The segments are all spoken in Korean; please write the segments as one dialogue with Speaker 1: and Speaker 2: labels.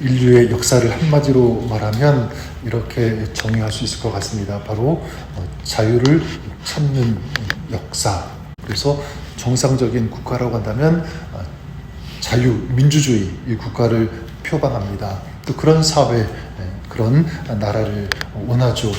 Speaker 1: 인류의 역사를 한마디로 말하면 이렇게 정의할 수 있을 것 같습니다. 바로 자유를 찾는 역사. 그래서 정상적인 국가라고 한다면 자유, 민주주의 이 국가를 표방합니다. 또 그런 사회, 그런 나라를 원하죠.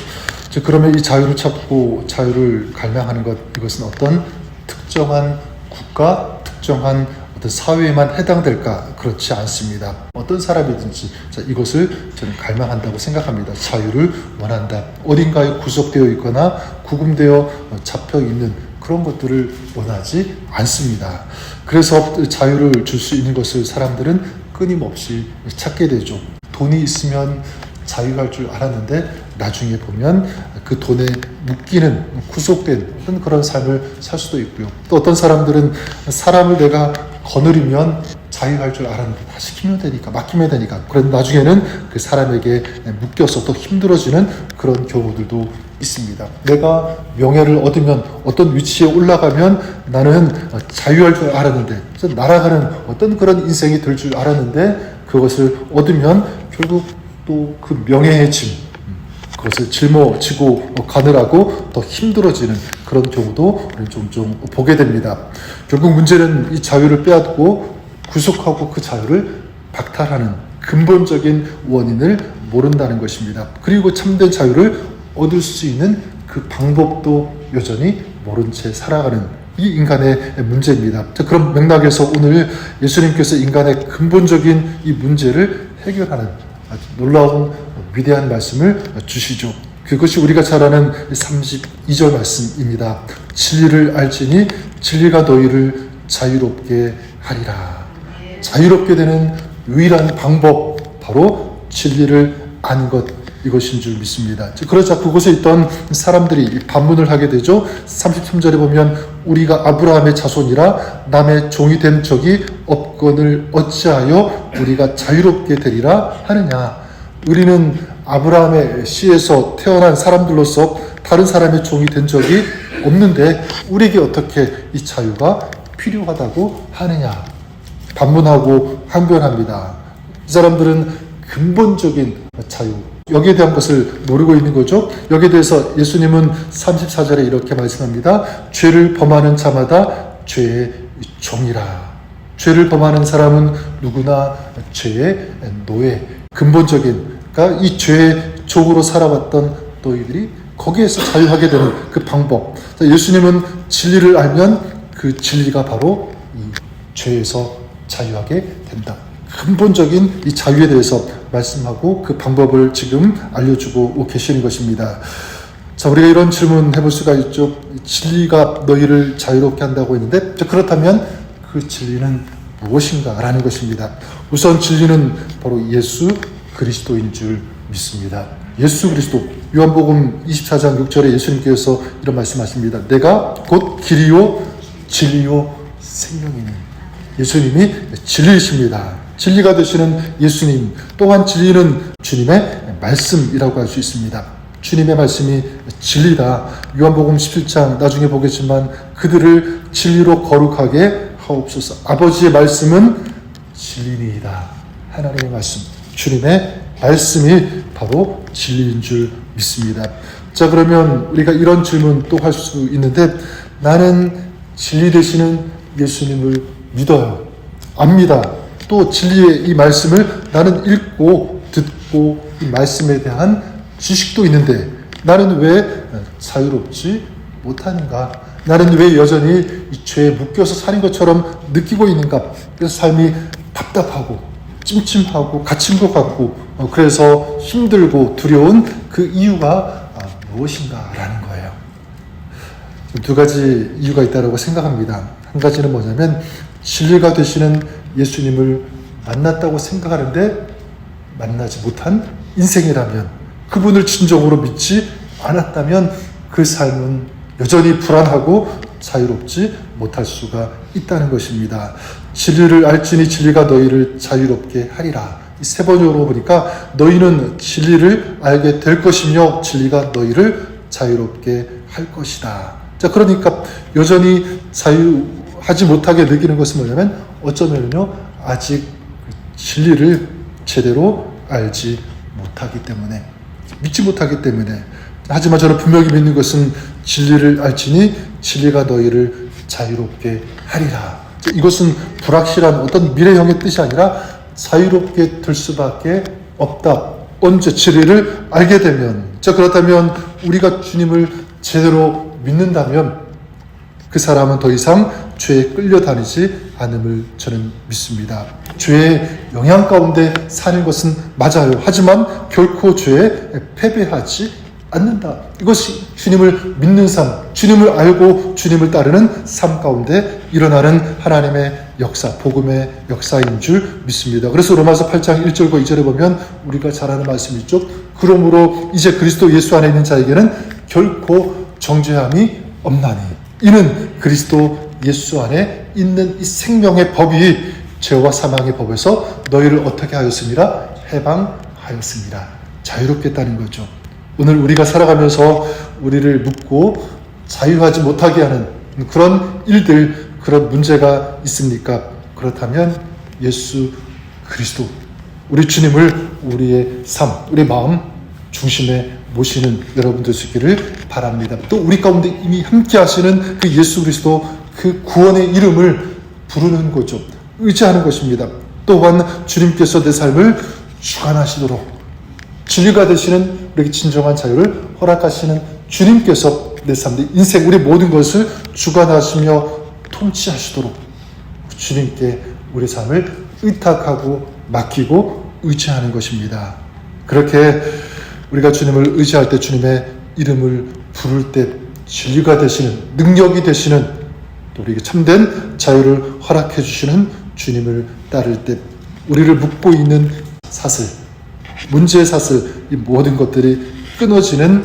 Speaker 1: 즉 그러면 이 자유를 찾고 자유를 갈망하는 것, 이것은 어떤 특정한 국가, 특정한 어떤 사회에만 해당될까? 그렇지 않습니다. 어떤 사람이든지 이것을 저는 갈망한다고 생각합니다. 자유를 원한다. 어딘가에 구속되어 있거나 구금되어 잡혀 있는 그런 것들을 원하지 않습니다. 그래서 자유를 줄 수 있는 것을 사람들은 끊임없이 찾게 되죠. 돈이 있으면 자유할 줄 알았는데 나중에 보면 그 돈에 묶이는 구속된 그런 삶을 살 수도 있고요. 또 어떤 사람들은 사람을 내가 거느리면 자유할 줄 알았는데 다 시키면 되니까, 맡기면 되니까, 그런데 나중에는 그 사람에게 묶여서 또 힘들어지는 그런 경우들도 있습니다. 내가 명예를 얻으면, 어떤 위치에 올라가면 나는 자유할 줄 알았는데, 날아가는 어떤 그런 인생이 될 줄 알았는데 그것을 얻으면 결국 또 그 명예의 짐, 그것을 짊어지고 가느라고 더 힘들어지는 그런 경우도 종종 보게 됩니다. 결국 문제는 이 자유를 빼앗고 구속하고 그 자유를 박탈하는 근본적인 원인을 모른다는 것입니다. 그리고 참된 자유를 얻을 수 있는 그 방법도 여전히 모른 채 살아가는 이 인간의 문제입니다. 자, 그런 맥락에서 오늘 예수님께서 인간의 근본적인 이 문제를 해결하는 아주 놀라운 위대한 말씀을 주시죠. 그것이 우리가 잘 아는 32절 말씀입니다. 진리를 알지니 진리가 너희를 자유롭게 하리라. 자유롭게 되는 유일한 방법, 바로 진리를 아는 것, 이것인 줄 믿습니다. 그러자 그곳에 있던 사람들이 반문을 하게 되죠. 33절에 보면 우리가 아브라함의 자손이라 남의 종이 된 적이 없거늘 어찌하여 우리가 자유롭게 되리라 하느냐. 우리는 아브라함의 씨에서 태어난 사람들로서 다른 사람의 종이 된 적이 없는데 우리에게 어떻게 이 자유가 필요하다고 하느냐. 반문하고 항변합니다. 이 사람들은 근본적인 자유, 여기에 대한 것을 모르고 있는 거죠. 여기에 대해서 예수님은 34절에 이렇게 말씀합니다. 죄를 범하는 자마다 죄의 종이라. 죄를 범하는 사람은 누구나 죄의 노예, 근본적인, 그러니까 이 죄의 종으로 살아왔던 너희들이 거기에서 자유하게 되는 그 방법. 예수님은 진리를 알면 그 진리가 바로 이 죄에서 자유하게 된다. 근본적인 이 자유에 대해서 말씀하고 그 방법을 지금 알려주고 계시는 것입니다. 자, 우리가 이런 질문 해볼 수가 있죠. 진리가 너희를 자유롭게 한다고 했는데, 그렇다면 그 진리는 무엇인가 라는 것입니다. 우선 진리는 바로 예수 그리스도인 줄 믿습니다. 예수 그리스도. 요한복음 24장 6절에 예수님께서 이런 말씀하십니다. 내가 곧 길이요 진리요 생명이니. 예수님이 진리이십니다. 진리가 되시는 예수님, 또한 진리는 주님의 말씀이라고 할 수 있습니다. 주님의 말씀이 진리다. 요한복음 17장 나중에 보겠지만 그들을 진리로 거룩하게 하옵소서. 아버지의 말씀은 진리니이다. 하나님의 말씀, 주님의 말씀이 바로 진리인 줄 믿습니다. 자, 그러면 우리가 이런 질문 또 할 수 있는데, 나는 진리 되시는 예수님을 믿어요. 압니다. 또 진리의 이 말씀을 나는 읽고 듣고 이 말씀에 대한 지식도 있는데 나는 왜 자유롭지 못하는가? 나는 왜 여전히 이 죄에 묶여서 사는 것처럼 느끼고 있는가? 그래서 삶이 답답하고 찜찜하고 갇힌 것 같고 그래서 힘들고 두려운 그 이유가 무엇인가? 라는 거예요. 두 가지 이유가 있다고 생각합니다. 한 가지는 뭐냐면 진리가 되시는 예수님을 만났다고 생각하는데 만나지 못한 인생이라면, 그분을 진정으로 믿지 않았다면 그 삶은 여전히 불안하고 자유롭지 못할 수가 있다는 것입니다. 진리를 알지니 진리가 너희를 자유롭게 하리라. 이 세 번역으로 보니까 너희는 진리를 알게 될 것이며 진리가 너희를 자유롭게 할 것이다. 자, 그러니까 여전히 자유하지 못하게 느끼는 것은 뭐냐면 어쩌면요 아직 진리를 제대로 알지 못하기 때문에, 믿지 못하기 때문에. 하지만 저는 분명히 믿는 것은 진리를 알지니 진리가 너희를 자유롭게 하리라. 이것은 불확실한 어떤 미래형의 뜻이 아니라 자유롭게 될 수밖에 없다. 언제? 진리를 알게 되면. 자, 그렇다면 우리가 주님을 제대로 믿는다면 그 사람은 더 이상 죄에 끌려다니지 않음을 저는 믿습니다. 죄의 영향 가운데 사는 것은 맞아요. 하지만 결코 죄에 패배하지 않는다. 이것이 주님을 믿는 삶, 주님을 알고 주님을 따르는 삶 가운데 일어나는 하나님의 역사, 복음의 역사인 줄 믿습니다. 그래서 로마서 8장 1절과 2절에 보면 우리가 잘 아는 말씀이 있죠. 그러므로 이제 그리스도 예수 안에 있는 자에게는 결코 정죄함이 없나니 이는 그리스도 예수 안에 있는 이 생명의 법이 죄와 사망의 법에서 너희를 어떻게 하였습니다? 해방하였습니다. 자유롭게 했다는 거죠. 오늘 우리가 살아가면서 우리를 묶고 자유하지 못하게 하는 그런 일들, 그런 문제가 있습니까? 그렇다면 예수 그리스도, 우리 주님을 우리의 삶, 우리 마음 중심에 모시는 여러분 되시기를 바랍니다. 또 우리 가운데 이미 함께 하시는 그 예수 그리스도, 그 구원의 이름을 부르는 거죠. 의지하는 것입니다. 또한 주님께서 내 삶을 주관하시도록 진리가 되시는 우리에게 진정한 자유를 허락하시는 주님께서 내 삶, 내 인생, 우리 모든 것을 주관하시며 통치하시도록 주님께 우리 삶을 의탁하고 맡기고 의지하는 것입니다. 그렇게 우리가 주님을 의지할 때, 주님의 이름을 부를 때 진리가 되시는, 능력이 되시는, 또 우리에게 참된 자유를 허락해 주시는 주님을 따를 때 우리를 묶고 있는 사슬, 문제의 사슬, 이 모든 것들이 끊어지는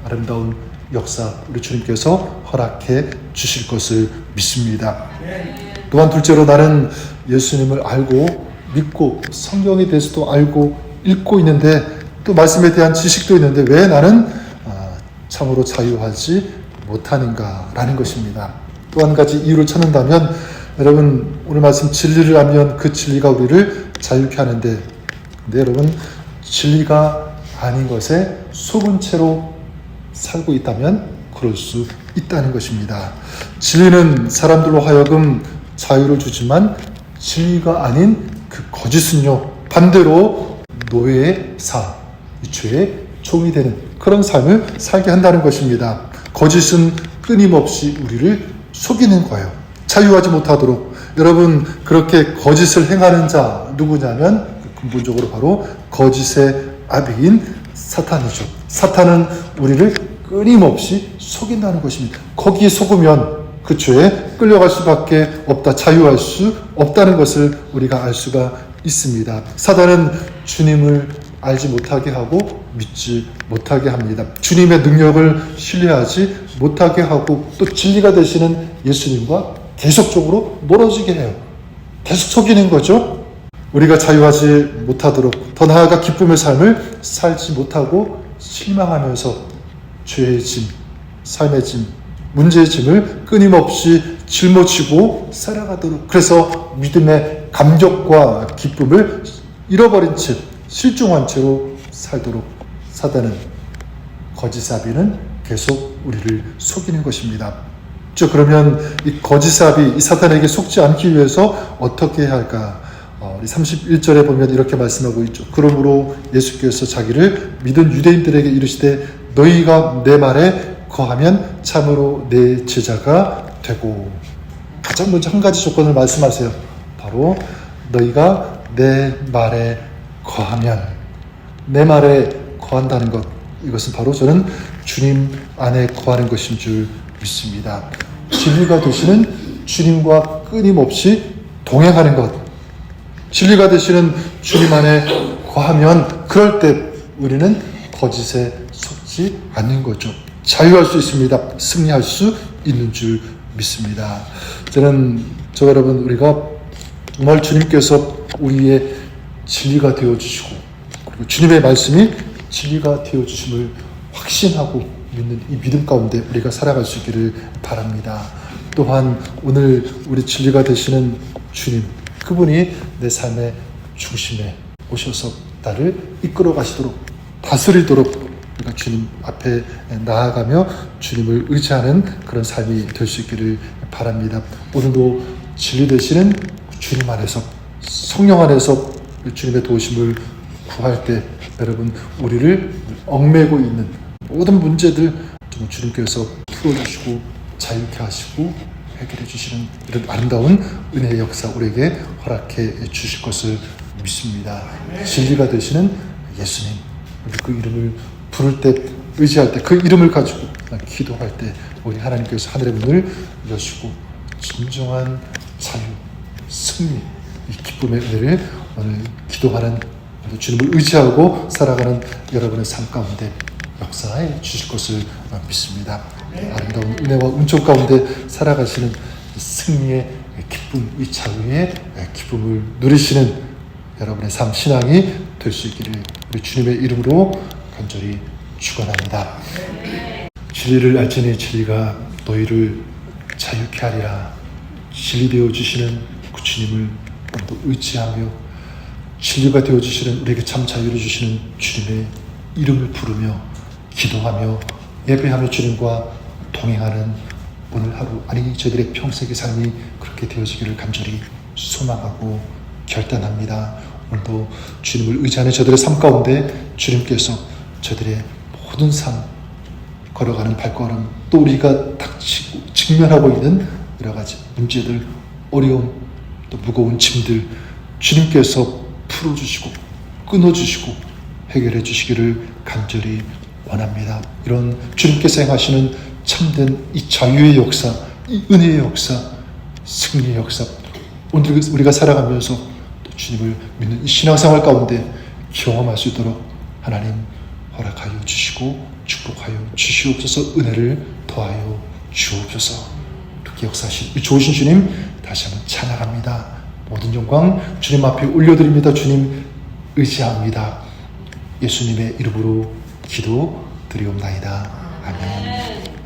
Speaker 1: 아름다운 역사, 우리 주님께서 허락해 주실 것을 믿습니다. 또한 둘째로, 나는 예수님을 알고 믿고 성경에 대해서도 알고 읽고 있는데 또 말씀에 대한 지식도 있는데 왜 나는 참으로 자유하지 못하는가라는 것입니다. 또 한 가지 이유를 찾는다면, 여러분 오늘 말씀 진리를 알면 그 진리가 우리를 자유케 하는데, 근데 여러분 진리가 아닌 것에 속은 채로 살고 있다면 그럴 수 있다는 것입니다. 진리는 사람들로 하여금 자유를 주지만 진리가 아닌 그 거짓은요, 반대로 노예의 삶, 이 죄의 종이 되는 그런 삶을 살게 한다는 것입니다. 거짓은 끊임없이 우리를 속이는 거예요. 자유하지 못하도록. 여러분, 그렇게 거짓을 행하는 자 누구냐면 근본적으로 바로 거짓의 아비인 사탄이죠. 사탄은 우리를 끊임없이 속인다는 것입니다. 거기에 속으면 그 죄에 끌려갈 수밖에 없다, 자유할 수 없다는 것을 우리가 알 수가 있습니다. 사단은 주님을 알지 못하게 하고 믿지 못하게 합니다. 주님의 능력을 신뢰하지 못하게 하고 또 진리가 되시는 예수님과 계속적으로 멀어지게 해요. 계속 속이는 거죠. 우리가 자유하지 못하도록, 더 나아가 기쁨의 삶을 살지 못하고 실망하면서 죄의 짐, 삶의 짐, 문제의 짐을 끊임없이 짊어지고 살아가도록, 그래서 믿음의 감격과 기쁨을 잃어버린 채 실종한 채로 살도록 사단은, 거짓아비는 계속 우리를 속이는 것입니다. 그러면 이 거짓아비, 이 사탄에게 속지 않기 위해서 어떻게 해야 할까? 우리 31절에 보면 이렇게 말씀하고 있죠. 그러므로 예수께서 자기를 믿은 유대인들에게 이르시되 너희가 내 말에 거하면 참으로 내 제자가 되고. 가장 먼저 한 가지 조건을 말씀하세요. 바로 너희가 내 말에 거하면, 내 말에 거한다는 것, 이것은 바로 저는 주님 안에 거하는 것인 줄 믿습니다. 진리가 되시는 주님과 끊임없이 동행하는 것, 진리가 되시는 주님 안에 거하면 그럴 때 우리는 거짓에 속지 않는 거죠. 자유할 수 있습니다. 승리할 수 있는 줄 믿습니다. 저는 여러분, 우리가 정말 주님께서 우리의 진리가 되어주시고, 그리고 주님의 말씀이 진리가 되어주심을 확신하고 믿는 이 믿음 가운데 우리가 살아갈 수 있기를 바랍니다. 또한 오늘 우리 진리가 되시는 주님, 그분이 내 삶의 중심에 오셔서 나를 이끌어 가시도록 다스리도록 우리가 주님 앞에 나아가며 주님을 의지하는 그런 삶이 될 수 있기를 바랍니다. 오늘도 진리 되시는 주님 안에서 성령 안에서 주님의 도우심을 구할 때 여러분 우리를 얽매고 있는 모든 문제들 좀 주님께서 풀어주시고 자유케 하시고 해결해 주시는 이런 아름다운 은혜의 역사 우리에게 허락해 주실 것을 믿습니다. 진리가 되시는 예수님, 우리 그 이름을 부를 때, 의지할 때, 그 이름을 가지고 기도할 때 우리 하나님께서 하늘의 문을 여시고 진정한 자유, 승리, 이 기쁨의 은혜를 오늘 기도하는 주님을 의지하고 살아가는 여러분의 삶 가운데 역사해 주실 것을 믿습니다. 아름다운 은혜와 은총 가운데 살아가시는 승리의 기쁨, 이 자유의 기쁨을 누리시는 여러분의 삶 신앙이 될 수 있기를 우리 주님의 이름으로 간절히 축원합니다. 진리를 알지니 진리가 너희를 자유케 하리라. 진리 되어 주시는 그 주님을 오늘도 의지하며 진리가 되어 주시는 우리에게 참 자유를 주시는 주님의 이름을 부르며 기도하며 예배하며 주님과 동행하는 오늘 하루 아니 저희들의 평생의 삶이 그렇게 되어지기를 간절히 소망하고 결단합니다. 오늘도 주님을 의지하는 저들의 삶 가운데 주님께서 저들의 모든 삶 걸어가는 발걸음 또 우리가 닥치고 직면하고 있는 여러 가지 문제들 어려움 또 무거운 짐들 주님께서 풀어주시고 끊어주시고 해결해 주시기를 간절히 원합니다. 이런 주님께서 행하시는 참된 이 자유의 역사, 이 은혜의 역사, 승리의 역사 오늘 우리가 살아가면서 또 주님을 믿는 이 신앙생활 가운데 경험할 수 있도록 하나님 허락하여 주시고 축복하여 주시옵소서. 은혜를 더하여 주옵소서. 특히 역사하신 이 좋으신 주님 다시 한번 찬양합니다. 모든 영광 주님 앞에 올려드립니다. 주님 의지합니다. 예수님의 이름으로 기도 드리옵나이다. 아멘.